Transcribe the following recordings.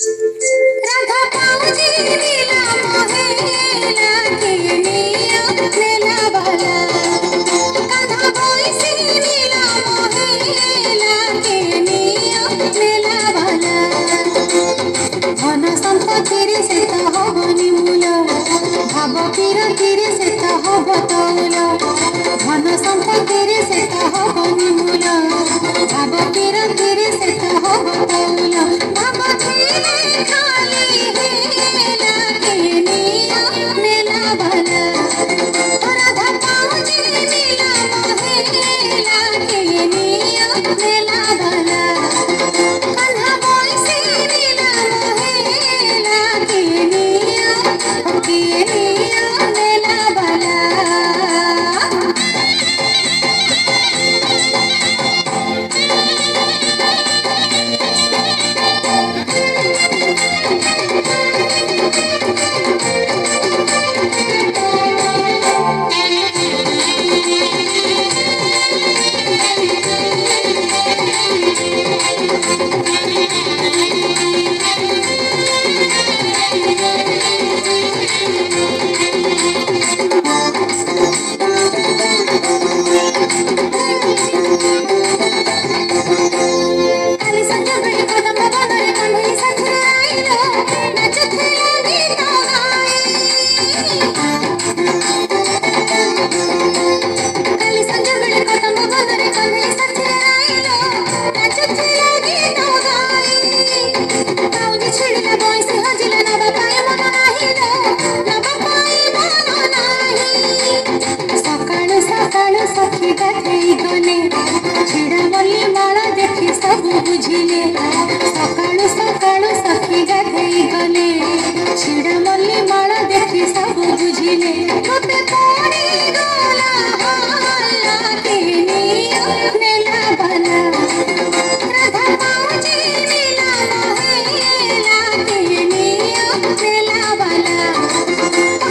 राधा पाऊजी नीला मोहेला के निया नेला बाला कान्हा बोईसी नीला मोहेला के निया नेला बाला धन संपत्तिर से तो हबनी मूल भाव किरतिर से तो हब तौल धन संपत्तिर से तो हबनी मूल भाव किरतिर से तो हब तौल भाव धीरे खाली हेला के निया नेला बाला राधा पाऊजी नीला मोहेला के निया नेला बाला कान्हा बोईसी नीला मोहेला के निया नेला बाला। काली संध्या बेळी कदंब वनारे कान्हई साथीरे आईलो नाचुथिला गीत गाई काली संध्या बेळी कदंब वनारे कान्हई साथीरे आईलो नाचुथिला गीत गाई पाऊजी छिड़िला बयसी हजिला नवा पाए मन नाहिलो नवा पाए मन नाही सकाळु सकाळु सखी गाधेई गले छिड़ा मल्ली माला देखी सब बुझिले सकाळु सकाळु सखी गाधेई गले छिड़ा मल्ली माला देखी सब बुझिले मते पड़ी गला हाला के निया नेला बाला राधा पाऊजी नीला मोहेला के निया नेला बाला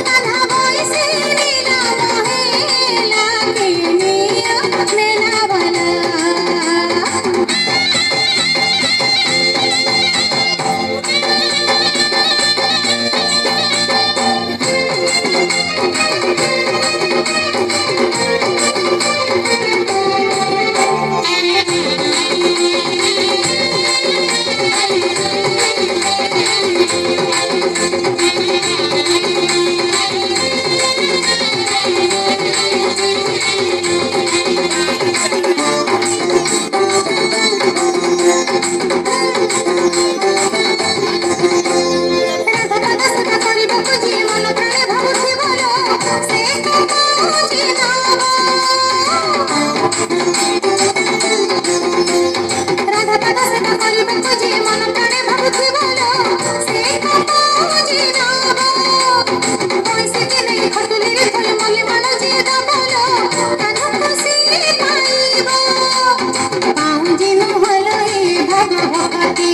कान्हा बोईसी नीला मोहेला के निया नेला बाला। राधा पादा सदा କରିବାକୁ ଯିଏ ମନ ପ୍ରାଣେ ଭାବୁଥିବ ଲୋ ସେ ତ ପାଉଜି ନବ ରାଧା ପାଦ ସେବା କରିବାକୁ ଯିଏ ମନ ପ୍ରାଣେ ଭାବୁଥିବ ଲୋ ସେ ତ ପାଉଜି ନବ ପଇସା କି ନେଇ ଖଟୁଲିରେ ଥୋଇ ମଲ୍ଲି ମାଳ ଯିଏ ଦବ ଲୋ କାନ୍ହା ଖୁସି ପାଇବ ପାଉଜି ନହେଲେ ଏ ଭାଗ ଭକତି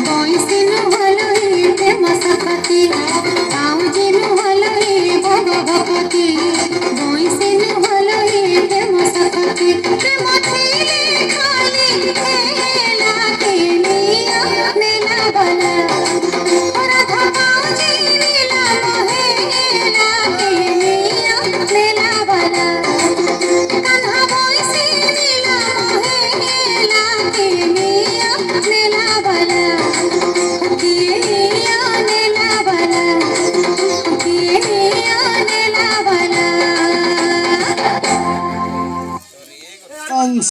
ବଇସି ନହେଲେ ଏ ପ୍ରେମ ସଖତି ପାଉଜି ନହେଲେ ଏ ଭାଗ ଭକତି ବଇସି ନହେଲେ ଏ ପ୍ରେମ ସଖତି ପ୍ରେମ